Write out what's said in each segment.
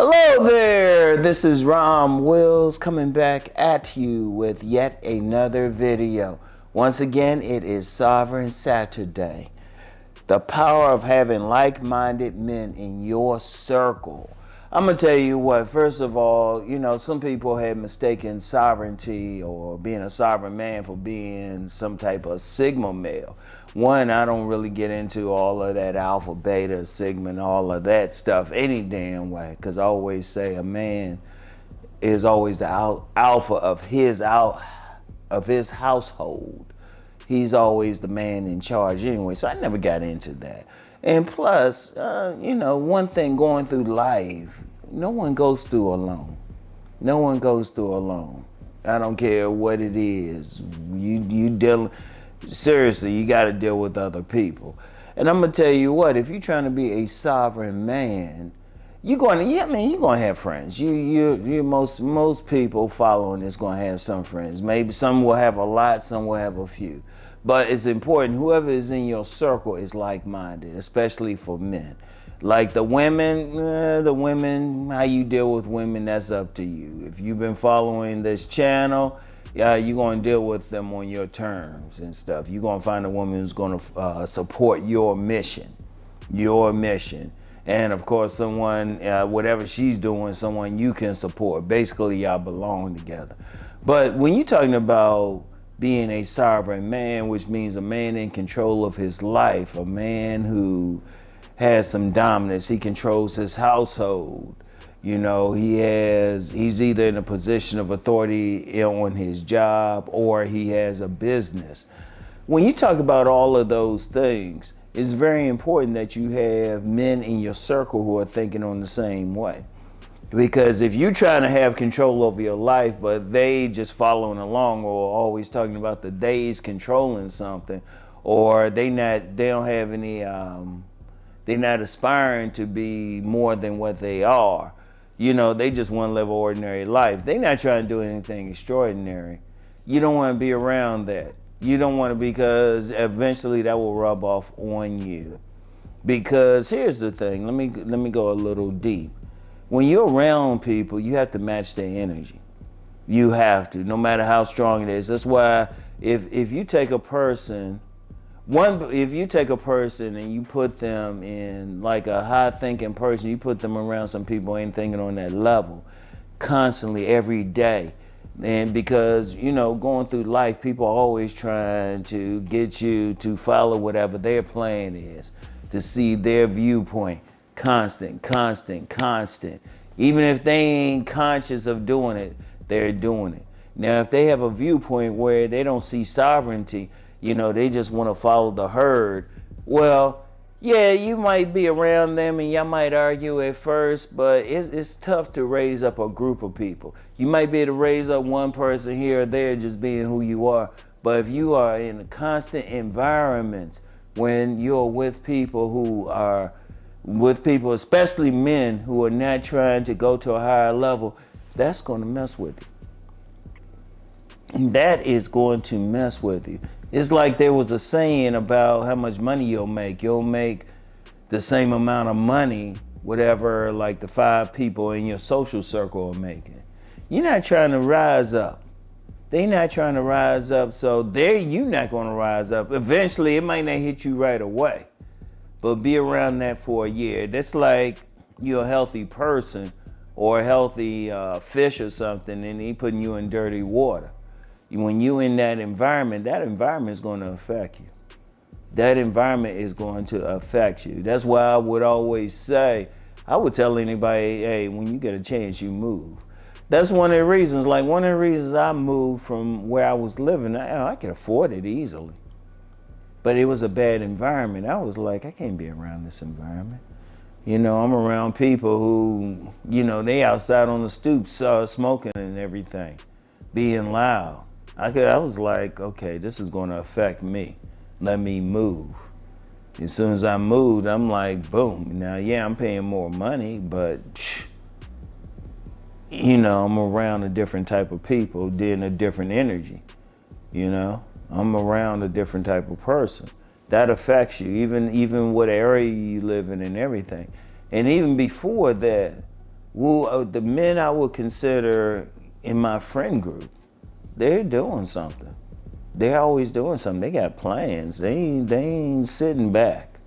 Hello there, this is Rom Wills coming back at you with yet another video. Once again, it is Sovereign Saturday. The power of having like-minded men in your circle. I'm gonna tell you what, first of all, some people have mistaken sovereignty or being a sovereign man for being some type of Sigma male. One, I don't really get into all of that alpha, beta, sigma, and all of that stuff any damn way, because I always say a man is always the alpha of his household. He's always the man in charge anyway, so I never got into that. And plus, one thing going through life, no one goes through alone. No one goes through alone. I don't care what it is. Seriously, you got to deal with other people. And I'm gonna tell you what, if you're trying to be a sovereign man, you're gonna have friends. Most people following this gonna have some friends. Maybe some will have a lot, some will have a few. But it's important, whoever is in your circle is like-minded, especially for men. Like the women, how you deal with women, that's up to you. If you've been following this channel, you're going to deal with them on your terms and stuff. You're going to find a woman who's going to support your mission. And of course, someone, whatever she's doing, someone you can support. Basically, y'all belong together. But when you're talking about being a sovereign man, which means a man in control of his life, a man who has some dominance, he controls his household. He's either in a position of authority on his job or he has a business. When you talk about all of those things, it's very important that you have men in your circle who are thinking on the same way. Because if you're trying to have control over your life, but they just following along or always talking about the days controlling something, or they don't have any, they're not aspiring to be more than what they are. They just want to live an ordinary life. They're not trying to do anything extraordinary. You don't want to be around that. You don't want to, because eventually that will rub off on you. Because here's the thing, let me go a little deep. When you're around people, you have to match their energy. You have to, no matter how strong it is. That's why if you take a person, and you put them in like a high thinking person, you put them around some people who ain't thinking on that level constantly every day. And because, going through life, people are always trying to get you to follow whatever their plan is, to see their viewpoint. Constant. Even if they ain't conscious of doing it, they're doing it. Now, if they have a viewpoint where they don't see sovereignty, they just want to follow the herd. Well, yeah, you might be around them and y'all might argue at first, but it's tough to raise up a group of people. You might be able to raise up one person here or there just being who you are. But if you are in a constant environment when you're with people, especially men who are not trying to go to a higher level, that's going to mess with you. That is going to mess with you. It's like there was a saying about how much money you'll make. You'll make the same amount of money, whatever like the 5 people in your social circle are making. You're not trying to rise up. They're not trying to rise up, so you're not going to rise up. Eventually, it might not hit you right away, but be around that for a year. That's like you're a healthy person or a healthy fish or something, and he putting you in dirty water. When you in that environment is going to affect you. That environment is going to affect you. That's why I would always say, I would tell anybody, hey, when you get a chance, you move. That's one of the reasons. Like one of the reasons I moved from where I was living, I could afford it easily. But it was a bad environment. I was like, I can't be around this environment. I'm around people who, they outside on the stoop smoking and everything, being loud. I was like, okay, this is going to affect me. Let me move. As soon as I moved, I'm like, boom. Now, yeah, I'm paying more money, but, I'm around a different type of people, in a different energy, I'm around a different type of person. That affects you, even what area you live in and everything. And even before that, Well, the men I would consider in my friend group, they're doing something. They're always doing something. They got plans. They ain't sitting back.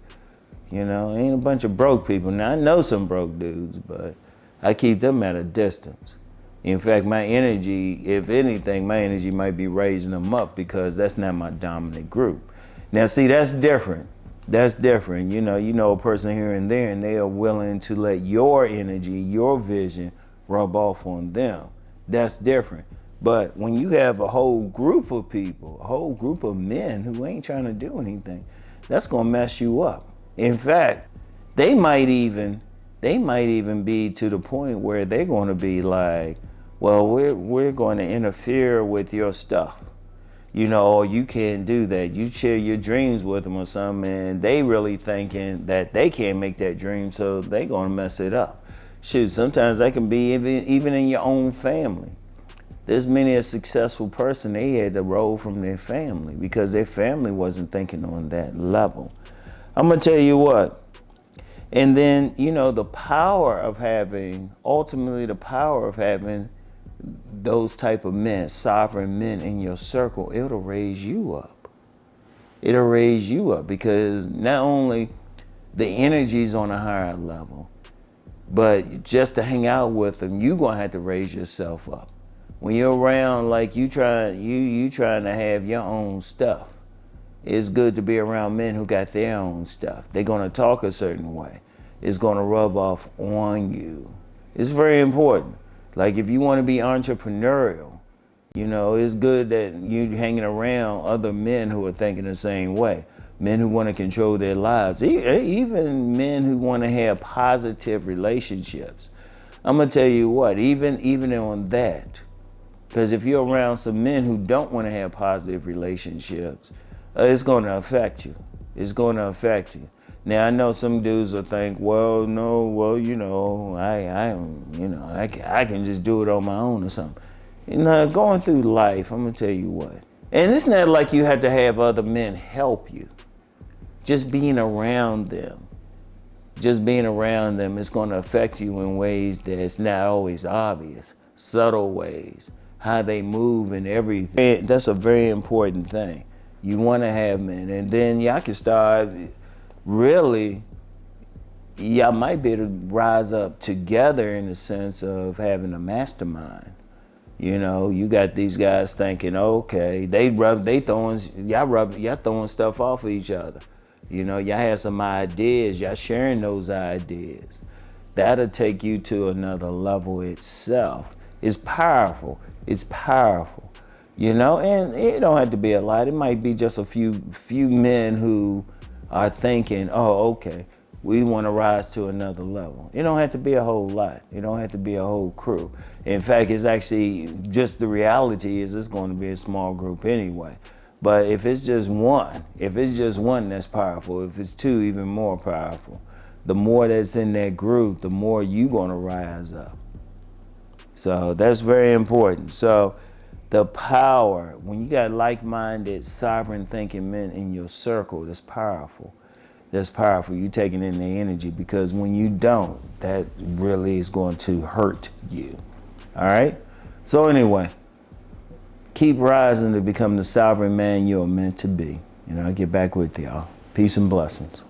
You know, ain't a bunch of broke people. Now I know some broke dudes, but I keep them at a distance. In fact, my energy, if anything, my energy might be raising them up because that's not my dominant group. Now, see, that's different. That's different. You know a person here and there, and they are willing to let your energy, your vision, rub off on them. That's different. But when you have a whole group of people, a whole group of men who ain't trying to do anything, that's gonna mess you up. In fact, they might even be to the point where they're gonna be like, well, we're going to interfere with your stuff. You know, or you can't do that. You share your dreams with them or something, and they really thinking that they can't make that dream, so they gonna mess it up. Shoot, sometimes that can be even in your own family. There's many a successful person, they had to roll from their family because their family wasn't thinking on that level. I'm gonna tell you what, and then, the power of having those type of men, sovereign men in your circle, it'll raise you up. It'll raise you up because not only the energy's on a higher level, but just to hang out with them, you're gonna have to raise yourself up. When you're around, like you trying to have your own stuff, it's good to be around men who got their own stuff. They're gonna talk a certain way. It's gonna rub off on you. It's very important. Like if you want to be entrepreneurial, it's good that you're hanging around other men who are thinking the same way. Men who want to control their lives, even men who want to have positive relationships. I'm gonna tell you what, even on that, because if you're around some men who don't want to have positive relationships, it's going to affect you. It's going to affect you. Now I know some dudes will think, I can just do it on my own or something. Going through life, I'm gonna tell you what. And it's not like you have to have other men help you. Just being around them is gonna affect you in ways that's not always obvious, subtle ways, how they move and everything. That's a very important thing. You wanna have men, and then y'all can start really, y'all might be able to rise up together in the sense of having a mastermind. You got these guys thinking, okay, y'all throwing stuff off of each other. Y'all have some ideas, y'all sharing those ideas. That'll take you to another level itself. It's powerful. It's powerful. And it don't have to be a lot. It might be just a few men who are thinking, okay, we want to rise to another level. It don't have to be a whole lot. It don't have to be a whole crew. In fact, it's actually just the reality is it's going to be a small group anyway. But if it's just one, that's powerful. If it's two, even more powerful. The more that's in that group, the more you're going to rise up. So that's very important. So the power, when you got like-minded, sovereign thinking men in your circle, that's powerful. That's powerful. You're taking in their energy because when you don't, that really is going to hurt you. All right? So anyway, keep rising to become the sovereign man you're meant to be. I'll get back with y'all. Peace and blessings.